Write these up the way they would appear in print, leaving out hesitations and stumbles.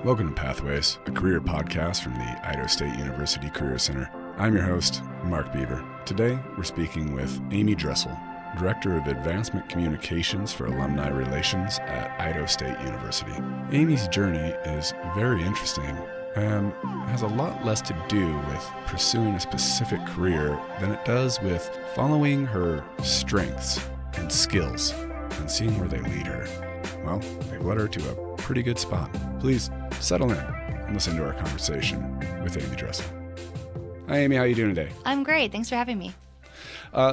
Welcome to Pathways, a career podcast from the Idaho State University Career Center. I'm your host, Mark Beaver. Today, we're speaking with Amy Dressel, Director of Advancement Communications for Alumni Relations at Idaho State University. Amy's journey is very interesting and has a lot less to do with pursuing a specific career than it does with following her strengths and skills and seeing where they lead her. Well, they've led her to a pretty good spot. Please settle in and listen to our conversation with Amy Dressel. Hi, Amy. How are you doing today? I'm great. Thanks for having me.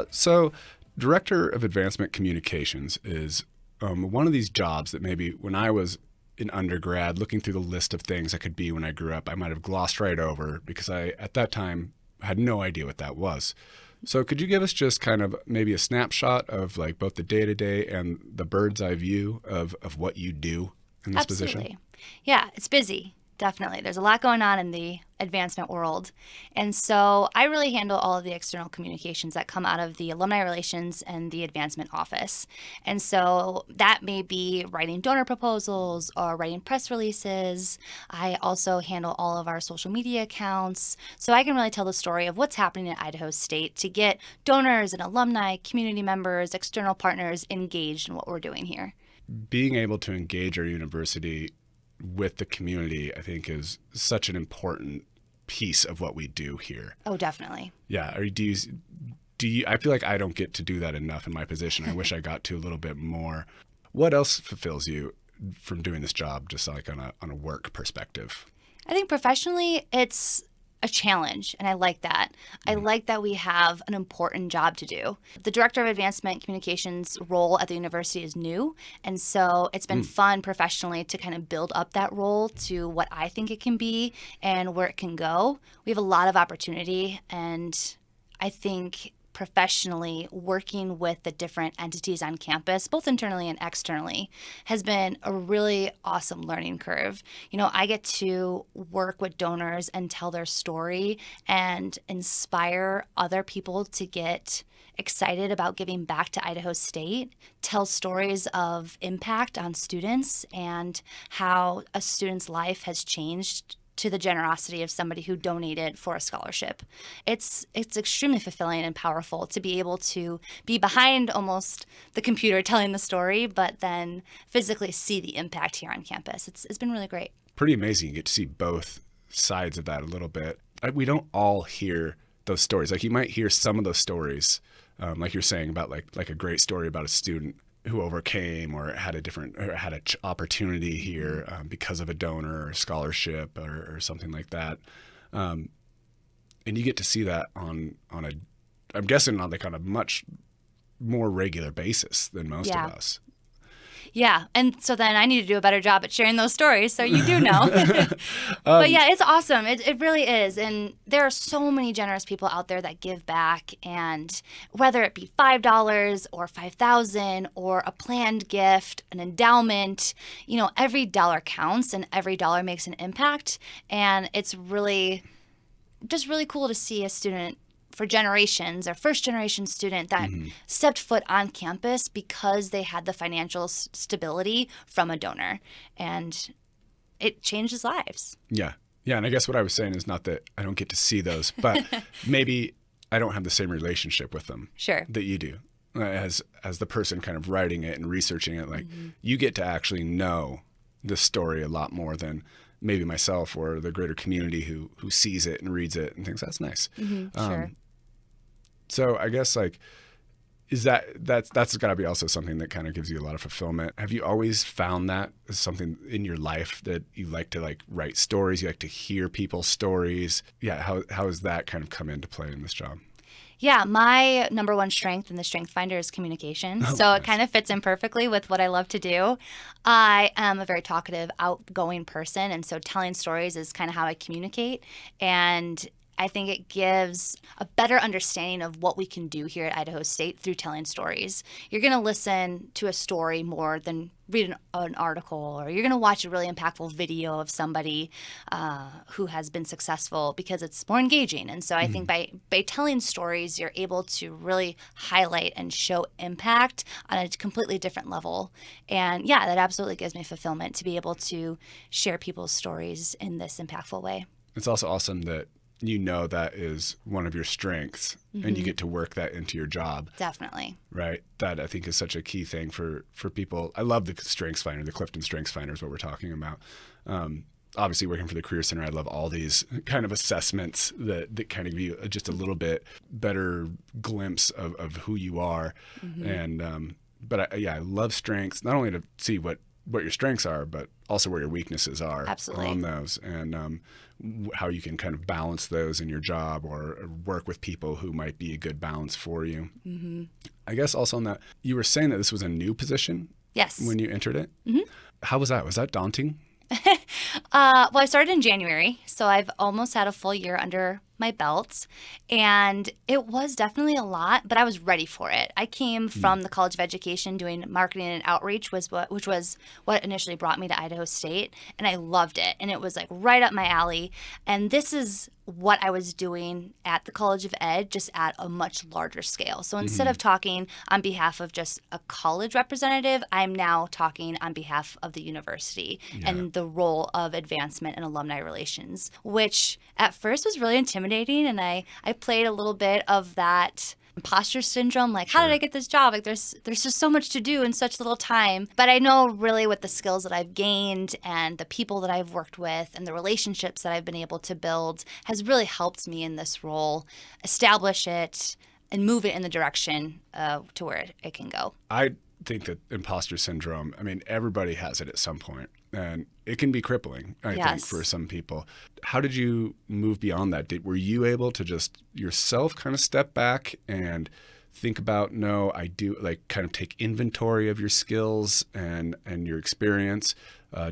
So, Director of Advancement Communications is one of these jobs that maybe when I was in undergrad, looking through the list of things I could be when I grew up, I might have glossed right over because I, at that time, had no idea what that was. So could you give us just kind of maybe a snapshot of like both the day-to-day and the bird's eye view of what you do in this position? Yeah, it's busy. Definitely. There's a lot going on in the advancement world. And so I really handle all of the external communications that come out of the alumni relations and the advancement office. And so that may be writing donor proposals or writing press releases. I also handle all of our social media accounts. So I can really tell the story of what's happening at Idaho State to get donors and alumni, community members, external partners engaged in what we're doing here. Being able to engage our university with the community, I think, is such an important piece of what we do here. Oh, definitely. Yeah. Or do you, I feel like I don't get to do that enough in my position. I wish I got to a little bit more. What else fulfills you from doing this job, just like on a work perspective? I think professionally, it's a challenge, and I like that. I like that we have an important job to do. The Director of Advancement Communications role at the university is new, and so it's been fun professionally to kind of build up that role to what I think it can be and where it can go. We have a lot of opportunity, and I think professionally working with the different entities on campus, both internally and externally, has been a really awesome learning curve. You know, I get to work with donors and tell their story and inspire other people to get excited about giving back to Idaho State, tell stories of impact on students and how a student's life has changed to the generosity of somebody who donated for a scholarship. It's extremely fulfilling and powerful to be able to be behind almost the computer telling the story, but then physically see the impact here on campus. It's been really great. Pretty amazing. You get to see both sides of that a little bit. We don't all hear those stories. Like you might hear some of those stories, like you're saying about like a great story about a student who overcame or had an opportunity here because of a donor or scholarship or something like that. And you get to see that on I'm guessing on like on a much more regular basis than most of us. Yeah. And so then I need to do a better job at sharing those stories. So you do know. But yeah, it's awesome. It really is. And there are so many generous people out there that give back. And whether it be $5 or $5,000 or a planned gift, an endowment, you know, every dollar counts and every dollar makes an impact. And it's really just really cool to see a student for generations or first generation student that stepped foot on campus because they had the financial stability from a donor, and it changes lives. Yeah. And I guess what I was saying is not that I don't get to see those, but maybe I don't have the same relationship with them that you do as the person kind of writing it and researching it. Like you get to actually know the story a lot more than maybe myself or the greater community who sees it and reads it and thinks that's nice. Sure. So I guess like, that's got to be also something that kind of gives you a lot of fulfillment. Have you always found that as something in your life that you like to like write stories, you like to hear people's stories? Yeah. How has that kind of come into play in this job? Yeah, my number one strength in the Strength Finder is communication. So it kind of fits in perfectly with what I love to do. I am a very talkative, outgoing person, and so telling stories is kind of how I communicate. And I think it gives a better understanding of what we can do here at Idaho State through telling stories. You're going to listen to a story more than read an article, or you're going to watch a really impactful video of somebody who has been successful because it's more engaging. And so I think by telling stories, you're able to really highlight and show impact on a completely different level. And yeah, that absolutely gives me fulfillment to be able to share people's stories in this impactful way. It's also awesome that you know that is one of your strengths and you get to work that into your job. Definitely. Right? That I think is such a key thing for people. I love the Strengths Finder, the Clifton Strengths Finder is what we're talking about. Obviously working for the Career Center, I love all these kind of assessments that kind of give you just a little bit better glimpse of who you are. And but I love strengths, not only to see what your strengths are, but also where your weaknesses are. Absolutely. On those, and how you can kind of balance those in your job or work with people who might be a good balance for you. I guess also on that, you were saying that this was a new position. Yes. When you entered it. How was that? Was that daunting? Well, I started in January, so I've almost had a full year under my belt, and it was definitely a lot, but I was ready for it. I came from the College of Education doing marketing and outreach, which was what initially brought me to Idaho State, and I loved it, and it was like right up my alley. And this is what I was doing at the College of Ed, just at a much larger scale. So instead of talking on behalf of just a college representative, I'm now talking on behalf of the university and the role of advancement and alumni relations, which at first was really intimidating. And I played a little bit of that imposter syndrome, like, how did I get this job? Like, there's just so much to do in such little time. But I know really with the skills that I've gained and the people that I've worked with and the relationships that I've been able to build has really helped me in this role establish it and move it in the direction to where it can go. I think that imposter syndrome, I mean, everybody has it at some point, and it can be crippling, I think, for some people. How did you move beyond that? Were you able to just yourself kind of step back and think about, no, I do, like, kind of take inventory of your skills and your experience?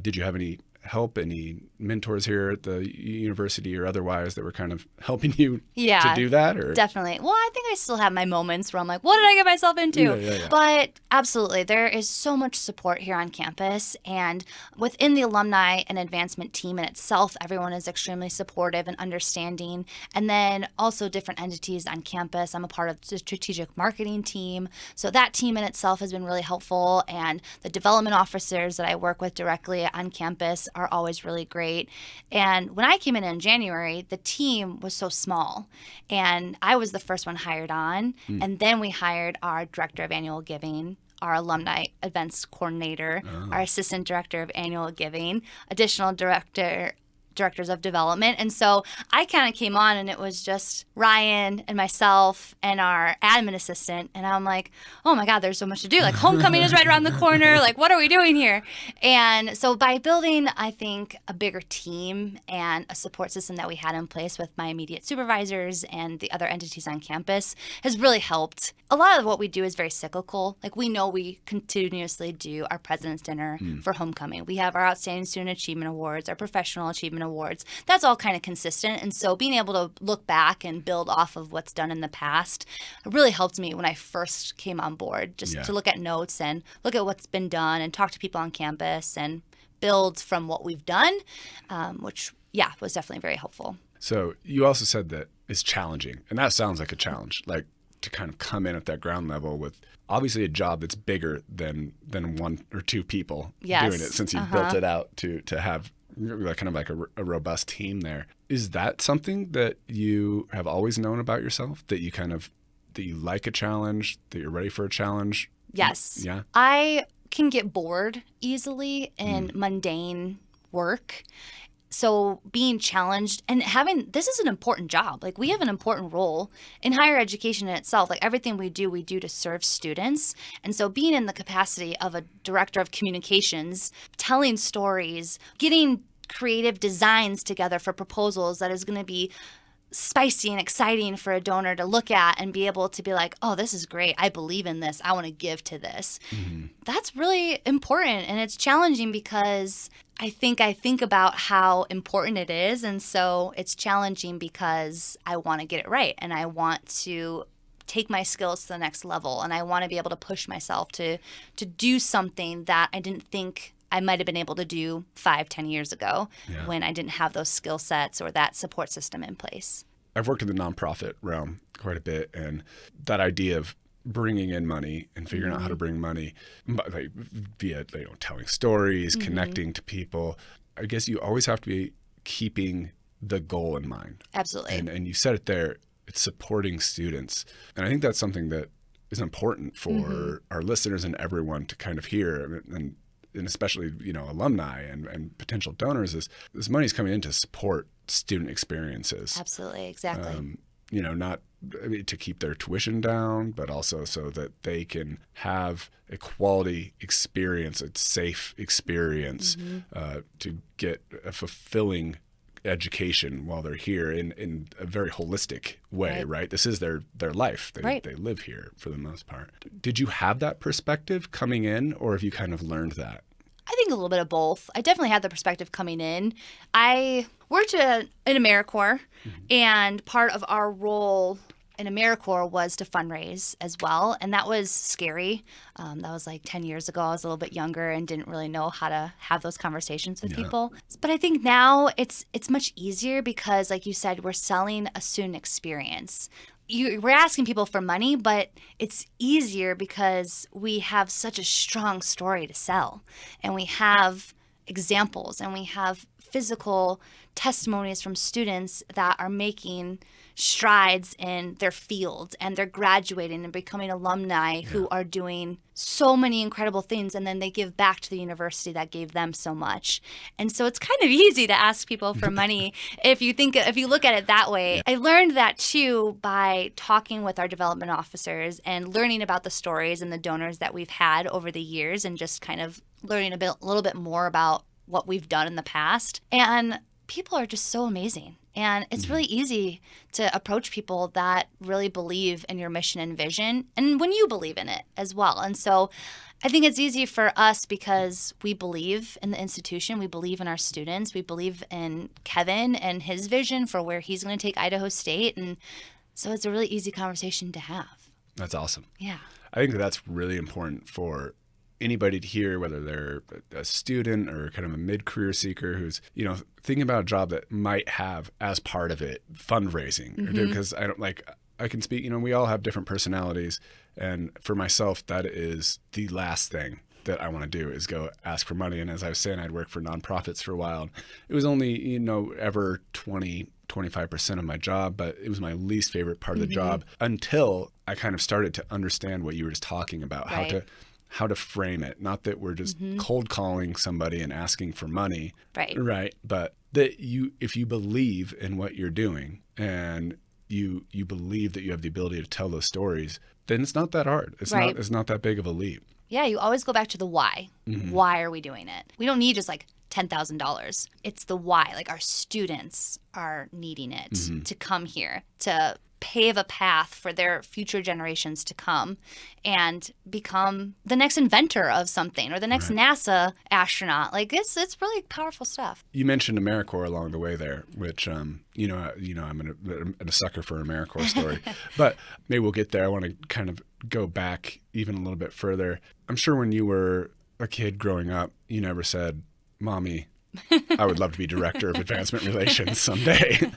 Did you have any help, any mentors here at the university or otherwise that were kind of helping you to do that? Or? Definitely. Well, I think I still have my moments where I'm like, what did I get myself into? But absolutely, there is so much support here on campus. And within the alumni and advancement team in itself, everyone is extremely supportive and understanding. And then also different entities on campus. I'm a part of the strategic marketing team. So that team in itself has been really helpful. And the development officers that I work with directly on campus are always really great. And when I came in January, the team was so small, and I was the first one hired on. And then we hired our director of annual giving, our alumni events coordinator, our assistant director of annual giving, additional directors of development. And so I kind of came on, and it was just Ryan and myself and our admin assistant. And I'm like, oh my God, there's so much to do. Like, homecoming is right around the corner. Like, what are we doing here? And so by building, I think, a bigger team and a support system that we had in place with my immediate supervisors and the other entities on campus has really helped. A lot of what we do is very cyclical. Like, we know we continuously do our President's Dinner for homecoming. We have our Outstanding Student Achievement Awards, our Professional Achievement Awards. That's all kind of consistent. And so being able to look back and build off of what's done in the past really helped me when I first came on board, just to look at notes and look at what's been done and talk to people on campus and build from what we've done, which, was definitely very helpful. So you also said that it's challenging, and that sounds like a challenge, like to kind of come in at that ground level with obviously a job that's bigger than one or two people doing it, since you've built it out to have kind of like a robust team there. Is that something that you have always known about yourself, that you like a challenge, that you're ready for a challenge? Yes. Yeah. I can get bored easily in mundane work. So being challenged and this is an important job. Like, we have an important role in higher education in itself. Like, everything we do to serve students. And so being in the capacity of a director of communications, telling stories, getting creative designs together for proposals that is going to be spicy and exciting for a donor to look at and be able to be like, oh, this is great. I believe in this. I want to give to this. Mm-hmm. That's really important. And it's challenging because I think about how important it is. And so it's challenging because I want to get it right. And I want to take my skills to the next level. And I want to be able to push myself to do something that I didn't think I might have been able to do 5-10 years ago when I didn't have those skill sets or that support system in place. I've worked in the nonprofit realm quite a bit, and that idea of bringing in money and figuring out how to bring money like, via telling stories, connecting to people. I guess you always have to be keeping the goal in mind. Absolutely. And you said it there, it's supporting students. And I think that's something that is important for our listeners and everyone to kind of hear. And especially, alumni and potential donors, is this money's coming in to support student experiences. Absolutely, exactly. Not to keep their tuition down, but also so that they can have a quality experience, a safe experience, to get a fulfilling education while they're here in a very holistic way, right? This is their life. They live here for the most part. Did you have that perspective coming in, or have you kind of learned that? I think a little bit of both. I definitely had the perspective coming in. I worked in AmeriCorps, and part of our role in AmeriCorps was to fundraise as well, and that was scary. That was like 10 years ago. I was a little bit younger and didn't really know how to have those conversations with people. But I think now it's much easier because, like you said, we're selling a student experience. We're asking people for money, but it's easier because we have such a strong story to sell, and we have examples, and we have physical testimonies from students that are making strides in their field, and they're graduating and becoming alumni who are doing so many incredible things, and then they give back to the university that gave them so much. And so it's kind of easy to ask people for money if you look at it that way. I learned that too by talking with our development officers and learning about the stories and the donors that we've had over the years, and just kind of learning a little bit more about what we've done in the past. And people are just so amazing. And it's really easy to approach people that really believe in your mission and vision, and when you believe in it as well. And so I think it's easy for us because we believe in the institution, we believe in our students, we believe in Kevin and his vision for where he's going to take Idaho State. And so it's a really easy conversation to have. That's awesome. Yeah. I think that's really important for anybody to hear, whether they're a student or kind of a mid-career seeker who's, thinking about a job that might have as part of it fundraising. Because I can speak, we all have different personalities. And for myself, that is the last thing that I want to do is go ask for money. And as I was saying, I'd worked for nonprofits for a while. And it was only, ever 25% of my job, but it was my least favorite part of the job until I kind of started to understand what you were just talking about, how to frame it. Not that we're just cold calling somebody and asking for money, right? But that if you believe in what you're doing and you believe that you have the ability to tell those stories, then it's not that hard. It's not that big of a leap. Yeah, you always go back to the why. Why are we doing it? We don't need just like $10,000. It's the why. Like our students are needing it to come here, to pave a path for their future generations to come and become the next inventor of something or the next NASA astronaut. Like it's really powerful stuff. You mentioned AmeriCorps along the way there, which I'm a sucker for AmeriCorps story, but maybe we'll get there. I want to kind of go back even a little bit further. I'm sure when you were a kid growing up, you never said, "Mommy, I would love to be director of advancement relations someday."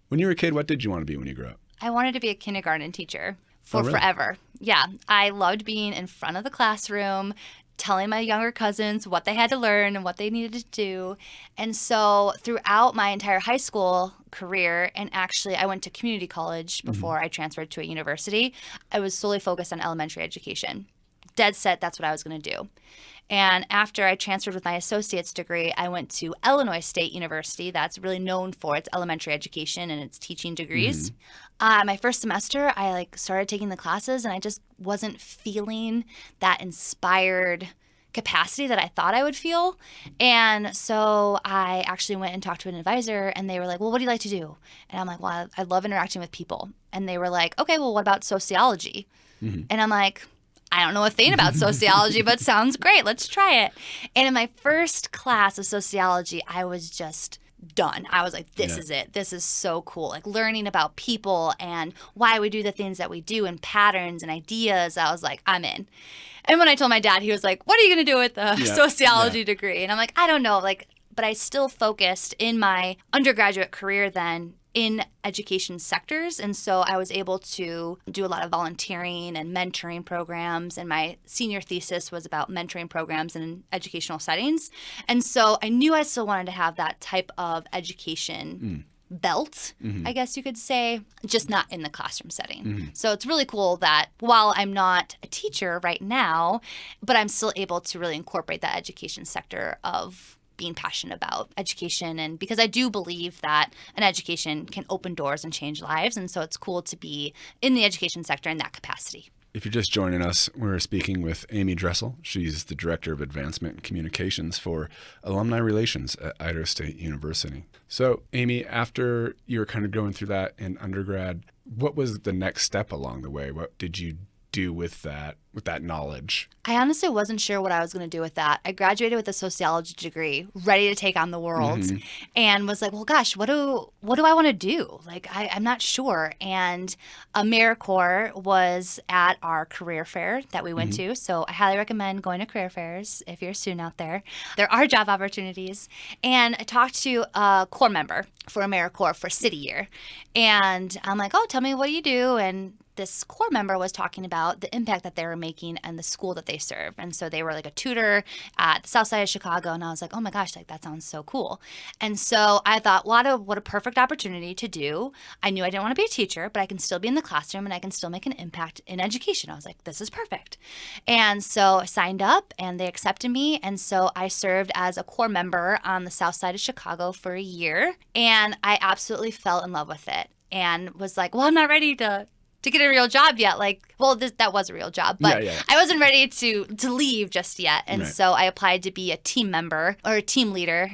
When you were a kid, what did you want to be when you grew up? I wanted to be a kindergarten teacher for forever. Yeah, I loved being in front of the classroom, telling my younger cousins what they had to learn and what they needed to do. And so throughout my entire high school career, and actually I went to community college before I transferred to a university, I was solely focused on elementary education. Dead set, that's what I was going to do. And after I transferred with my associate's degree, I went to Illinois State University. That's really known for its elementary education and its teaching degrees. My first semester, I started taking the classes, and I just wasn't feeling that inspired capacity that I thought I would feel. And so I actually went and talked to an advisor, and they were like, well, what do you like to do? And I'm like, well, I love interacting with people. And they were like, okay, well, what about sociology? Mm-hmm. And I'm like, I don't know a thing about sociology, but sounds great. Let's try it. And in my first class of sociology, I was just done. I was like, this is it. This is so cool. Like learning about people and why we do the things that we do and patterns and ideas. I was like, I'm in. And when I told my dad, he was like, what are you going to do with the sociology degree? And I'm like, I don't know. But I still focused in my undergraduate career then in education sectors. And so I was able to do a lot of volunteering and mentoring programs. And my senior thesis was about mentoring programs in educational settings. And so I knew I still wanted to have that type of education belt, I guess you could say, just not in the classroom setting. So it's really cool that while I'm not a teacher right now, but I'm still able to really incorporate that education sector of being passionate about education, and because I do believe that an education can open doors and change lives, and so it's cool to be in the education sector in that capacity. If you're just joining us, we're speaking with Amy Dressel. She's the Director of Advancement and Communications for Alumni Relations at Idaho State University. So, Amy, after you were kind of going through that in undergrad, what was the next step along the way? What did you do with that knowledge? I honestly wasn't sure what I was going to do with that. I graduated with a sociology degree, ready to take on the world, and was like, well, gosh, what do I want to do? Like, I'm not sure. And AmeriCorps was at our career fair that we went to. So I highly recommend going to career fairs if you're a student out there. There are job opportunities. And I talked to a Corps member for AmeriCorps for City Year. And I'm like, oh, tell me, what do you do? And this Corps member was talking about the impact that they were making and the school that they serve. And so they were like a tutor at the south side of Chicago. And I was like, oh my gosh, like that sounds so cool. And so I thought, what a perfect opportunity to do. I knew I didn't want to be a teacher, but I can still be in the classroom and I can still make an impact in education. I was like, this is perfect. And so I signed up and they accepted me. And so I served as a Corps member on the south side of Chicago for a year. And I absolutely fell in love with it and was like, well, I'm not ready to get a real job yet. That was a real job, but I wasn't ready to leave just yet. And so I applied to be a team member or a team leader,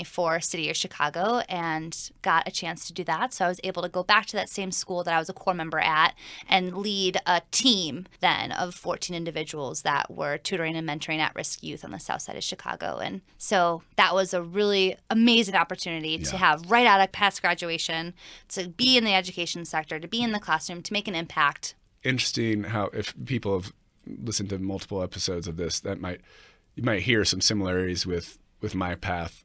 for City of Chicago, and got a chance to do that. So I was able to go back to that same school that I was a Corps member at and lead a team then of 14 individuals that were tutoring and mentoring at-risk youth on the south side of Chicago. And so that was a really amazing opportunity to have right out of past graduation, to be in the education sector, to be in the classroom, to make an impact. Interesting how, if people have listened to multiple episodes of this, you might hear some similarities with my path.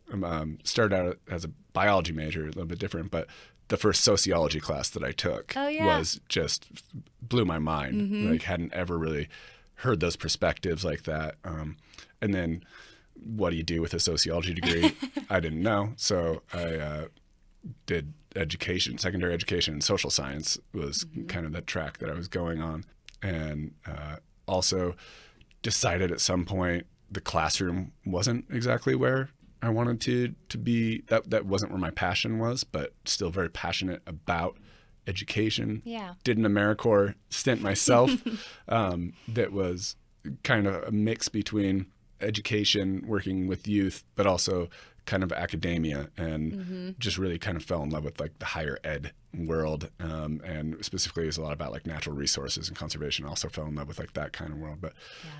Started out as a biology major, a little bit different, but the first sociology class that I took was just blew my mind. Like, hadn't ever really heard those perspectives like that. And then, what do you do with a sociology degree? I didn't know, so I did secondary education, and social science was kind of the track that I was going on. And also decided at some point the classroom wasn't exactly where I wanted to be. That wasn't where my passion was, but still very passionate about education. Yeah. Did an AmeriCorps stint myself that was kind of a mix between education, working with youth, but also kind of academia, and just really kind of fell in love with like the higher ed world, and specifically is a lot about like natural resources and conservation. I also fell in love with like that kind of world. But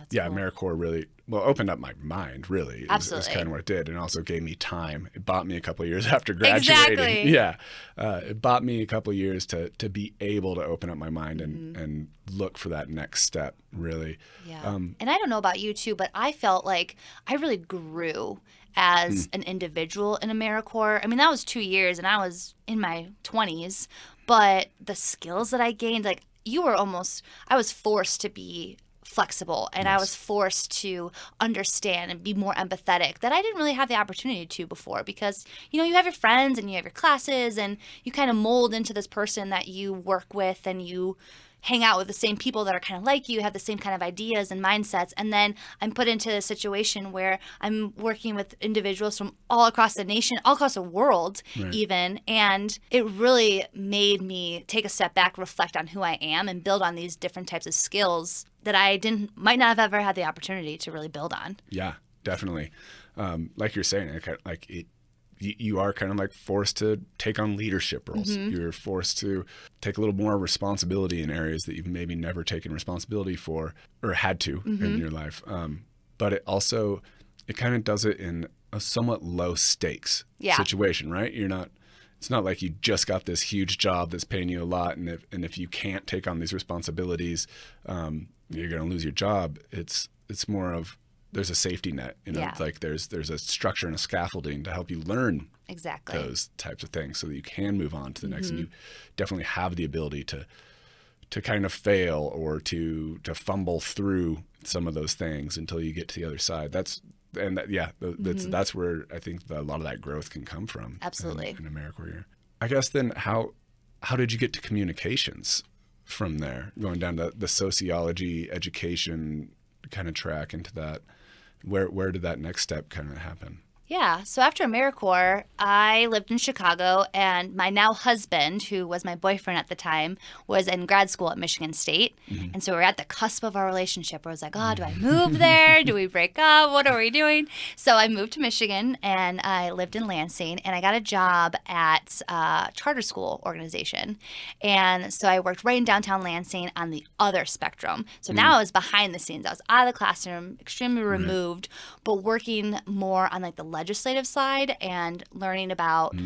cool. AmeriCorps really opened up my mind, really. Is kind of what it did, and also gave me time. It bought me a couple of years after graduating. Exactly. It bought me a couple of years to be able to open up my mind and look for that next step, really. Yeah. And I don't know about you too, but I felt like I really grew as an individual in AmeriCorps. I mean, that was 2 years and I was in my 20s, but the skills that I gained, like I was forced to be flexible, and I was forced to understand and be more empathetic that I didn't really have the opportunity to before, because, you have your friends and you have your classes and you kind of mold into this person that you work with, and you hang out with the same people that are kind of like you, have the same kind of ideas and mindsets. And then I'm put into a situation where I'm working with individuals from all across the nation, all across the world even. And it really made me take a step back, reflect on who I am, and build on these different types of skills that I might not have ever had the opportunity to really build on. Yeah, definitely. Like you're saying, you are kind of like forced to take on leadership roles. You're forced to take a little more responsibility in areas that you've maybe never taken responsibility for or had to in your life. But it kind of does it in a somewhat low stakes situation, right? It's not like you just got this huge job that's paying you a lot. And if you can't take on these responsibilities, you're going to lose your job. It's more of, there's a safety net, like there's a structure and a scaffolding to help you learn those types of things so that you can move on to the next. And you definitely have the ability to kind of fail or to fumble through some of those things until you get to the other side. That's where I think a lot of that growth can come from. Absolutely. In AmeriCorps. I guess then how did you get to communications from there, going down to the sociology, education kind of track into that? Where did that next step kind of happen? Yeah. So after AmeriCorps, I lived in Chicago, and my now husband, who was my boyfriend at the time, was in grad school at Michigan State. And so we're at the cusp of our relationship where I was like, do I move there? Do we break up? What are we doing? So I moved to Michigan, and I lived in Lansing, and I got a job at a charter school organization. And so I worked right in downtown Lansing on the other spectrum. So now I was behind the scenes. I was out of the classroom, extremely removed, but working more on like the legislative side and learning about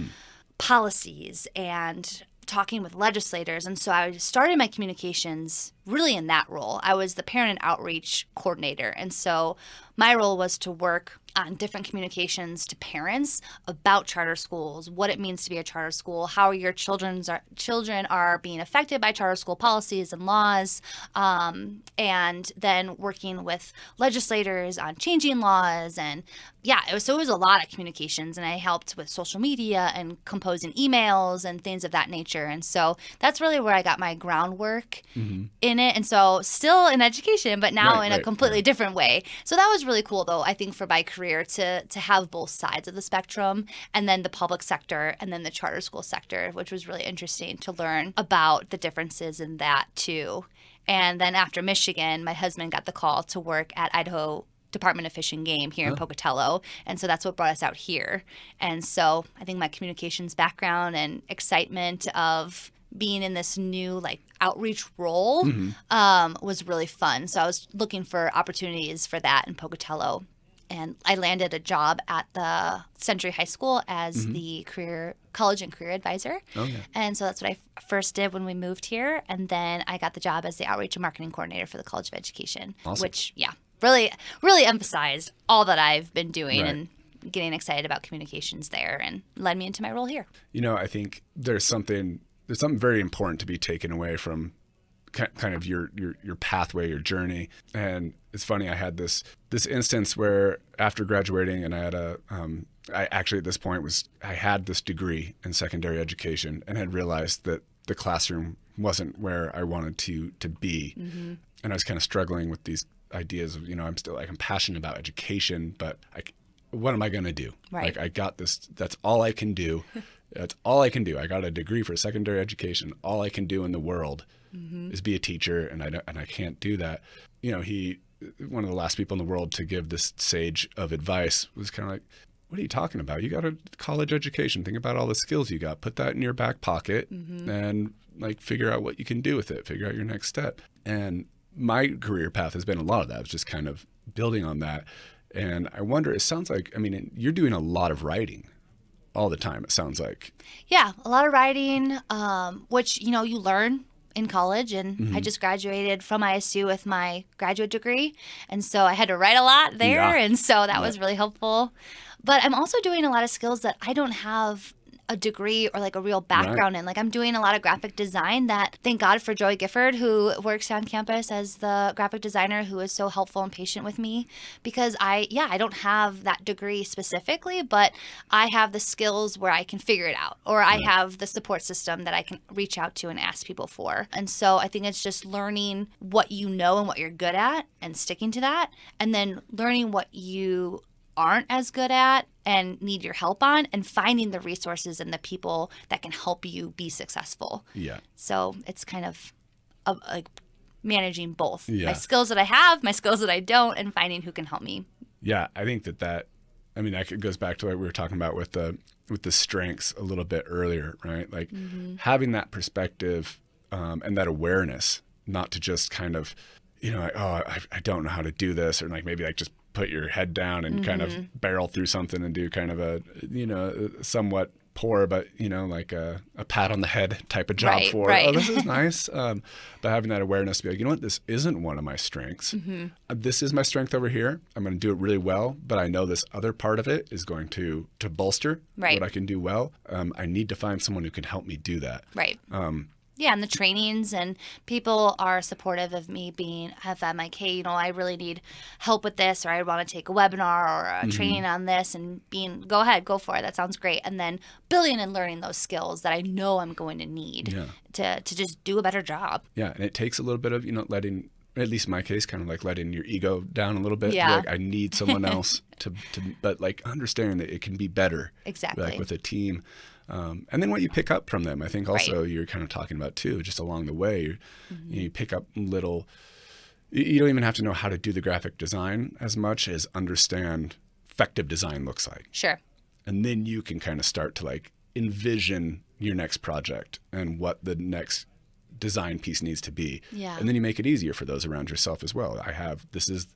policies and talking with legislators. And so I started my communications really in that role. I was the parent outreach coordinator. And so my role was to work on different communications to parents about charter schools, what it means to be a charter school, how your children are being affected by charter school policies and laws, and then working with legislators on changing laws. And it was a lot of communications, and I helped with social media and composing emails and things of that nature. And so that's really where I got my groundwork in it. And so still in education, but now in a completely different way. So that was really cool, though, I think, for my career to have both sides of the spectrum, and then the public sector and then the charter school sector, which was really interesting to learn about the differences in that too. And then after Michigan, my husband got the call to work at Idaho Department of Fish and Game here in Pocatello. And so that's what brought us out here. And so I think my communications background and excitement of being in this new outreach role was really fun. So I was looking for opportunities for that in Pocatello. And I landed a job at the Century High School as the college and career advisor. And so that's what I first did when we moved here. And then I got the job as the outreach and marketing coordinator for the College of Education, which, really, really emphasized all that I've been doing and getting excited about communications there, and led me into my role here. I think there's something very important to be taken away from kind of your pathway, your journey. And it's funny, I had this instance where after graduating, and I had I actually at this point I had this degree in secondary education and had realized that the classroom wasn't where I wanted to be. And I was kind of struggling with these ideas of, I'm passionate about education, but what am I going to do? Right. I got this, that's all I can do. That's all I can do. I got a degree for secondary education. All I can do in the world is be a teacher, and I can't do that. One of the last people in the world to give this sage of advice was kind of like, what are you talking about? You got a college education. Think about all the skills you got. Put that in your back pocket and figure out what you can do with it. Figure out your next step. And my career path has been a lot of that. It's just kind of building on that. And I wonder, it sounds like, you're doing a lot of writing all the time, it sounds like. Yeah, a lot of writing, which, you learn in college. And I just graduated from ISU with my graduate degree. And so I had to write a lot there. Yeah. And so that was really helpful. But I'm also doing a lot of skills that I don't have a degree or a real background in. I'm doing a lot of graphic design that, thank God for Joey Gifford, who works on campus as the graphic designer, who is so helpful and patient with me, because I don't have that degree specifically, but I have the skills where I can figure it out, or I have the support system that I can reach out to and ask people for. And so I think it's just learning what you know and what you're good at and sticking to that, and then learning what you aren't as good at and need your help on, and finding the resources and the people that can help you be successful. Yeah. So it's kind of managing both Yeah. my skills that I have, my skills that I don't, and finding who can help me. Yeah, I think that goes back to what we were talking about with the strengths a little bit earlier, right? Like having that perspective and that awareness, not to just kind of, like, oh, I don't know how to do this, or like maybe like just put your head down and kind of barrel through something and do kind of a, somewhat poor, but like a pat on the head type of job oh, this is nice. But having that awareness to be like, you know what, this isn't one of my strengths. This is my strength over here. I'm going to do it really well, but I know this other part of it is going to bolster what I can do well. I need to find someone who can help me do that. Right. Yeah, and the trainings, and people are supportive of me if I'm like, hey, I really need help with this, or I want to take a webinar or a training on this, and go ahead, go for it. That sounds great. And then building and learning those skills that I know I'm going to need to just do a better job. Yeah, and it takes a little bit of, letting, at least in my case, kind of like letting your ego down a little bit. Yeah. Like, I need someone else but like understanding that it can be better. Exactly. Like with a team. And then what you pick up from them, I think also you're kind of talking about too, just along the way, you pick up little, you don't even have to know how to do the graphic design as much as understand effective design looks like. Sure. And then you can kind of start to like envision your next project and what the next design piece needs to be. Yeah. And then you make it easier for those around yourself as well. This is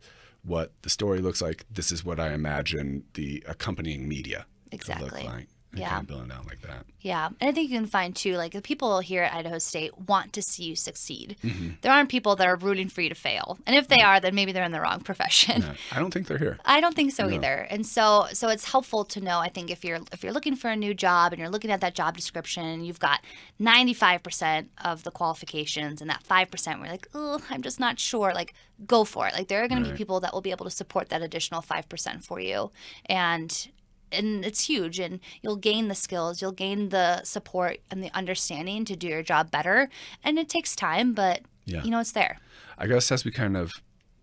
what the story looks like. This is what I imagine the accompanying media to look like. And kind of building out like that. Yeah. And I think you can find too, like the people here at Idaho State want to see you succeed. There aren't people that are rooting for you to fail. And if they are, then maybe they're in the wrong profession. Yeah. I don't think they're here. I don't think so either. And so it's helpful to know, I think, if you're looking for a new job and you're looking at that job description and you've got 95% of the qualifications and that 5% where you're like, oh, I'm just not sure, like go for it. Like there are going to be people that will be able to support that additional 5% for you. And it's huge, and you'll gain the skills, you'll gain the support and the understanding to do your job better. And it takes time, but it's there. I guess as we kind of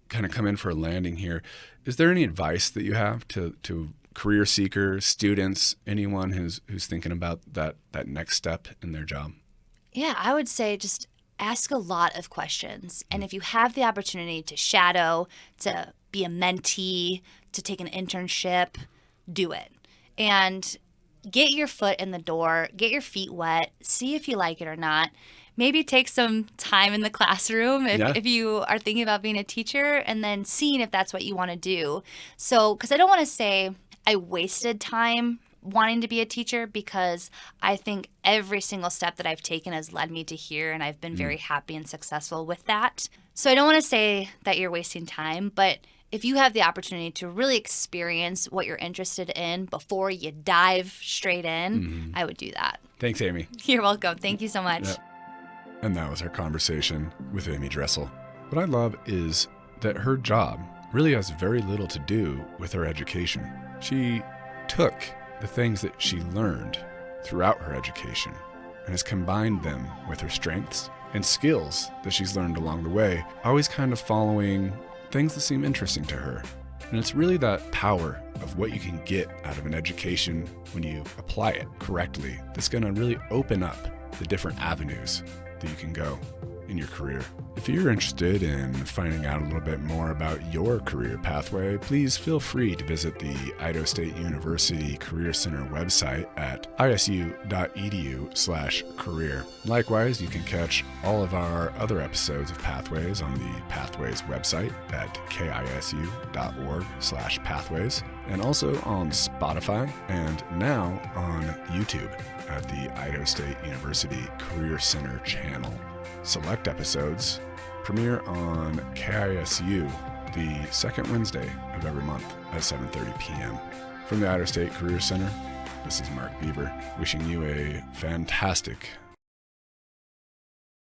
come in for a landing here, is there any advice that you have to career seekers, students, anyone who's thinking about that next step in their job? Yeah, I would say just ask a lot of questions. And if you have the opportunity to shadow, to be a mentee, to take an internship, do it. And get your foot in the door, get your feet wet, see if you like it or not. Maybe take some time in the classroom if you are thinking about being a teacher, and then seeing if that's what you want to do. So, because I don't want to say I wasted time wanting to be a teacher, because I think every single step that I've taken has led me to here, and I've been very happy and successful with that. So I don't want to say that you're wasting time, but if you have the opportunity to really experience what you're interested in before you dive straight in, I would do that. Thanks, Amy. You're welcome. Thank you so much. Yep. And that was our conversation with Amy Dressel. What I love is that her job really has very little to do with her education. She took the things that she learned throughout her education and has combined them with her strengths and skills that she's learned along the way, always kind of following things that seem interesting to her. And it's really that power of what you can get out of an education when you apply it correctly that's going to really open up the different avenues that you can go in your career. If you're interested in finding out a little bit more about your career pathway, please feel free to visit the Idaho State University Career Center website at isu.edu/career. Likewise, you can catch all of our other episodes of Pathways on the Pathways website at kisu.org/pathways, and also on Spotify, and now on YouTube at the Idaho State University Career Center channel. Select episodes premiere on KISU the second Wednesday of every month at 7:30 p.m. From the Idaho State Career Center, this is Mark Beaver, wishing you a fantastic